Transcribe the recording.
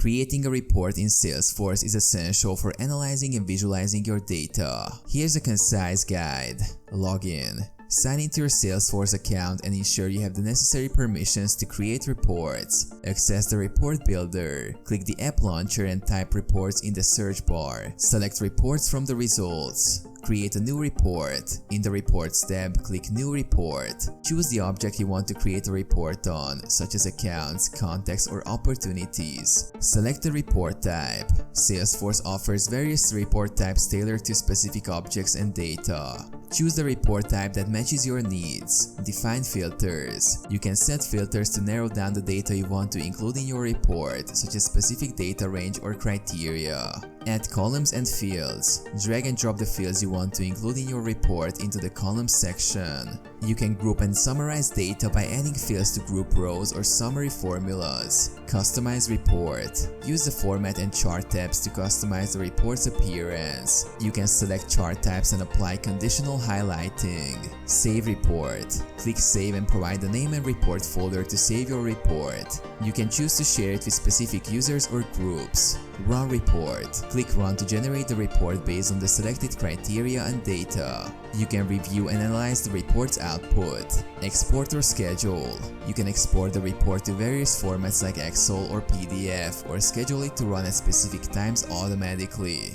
Creating a report in Salesforce is essential for analyzing and visualizing your data. Here's a concise guide. Login. Sign into your Salesforce account and ensure you have the necessary permissions to create reports. Access the report builder. Click the app launcher and type reports in the search bar. Select reports from the results. Create a new report. In the Reports tab, click New Report. Choose the object you want to create a report on, such as accounts, contacts, or opportunities. Select the report type. Salesforce offers various report types tailored to specific objects and data. Choose the report type that matches your needs. Define filters. You can set filters to narrow down the data you want to include in your report, such as specific data range or criteria. Add columns and fields. Drag and drop the fields you want to include in your report into the columns section. You can group and summarize data by adding fields to group rows or summary formulas. Customize report. Use the Format and Chart tabs to customize the report's appearance. You can select chart types and apply conditional highlighting. Save report. Click Save and provide the name and report folder to save your report. You can choose to share it with specific users or groups. Run report. Click Run to generate the report based on the selected criteria and data. You can review and analyze the report's output. Export or schedule. You can export the report to various formats like Excel or PDF, or schedule it to run at specific times automatically.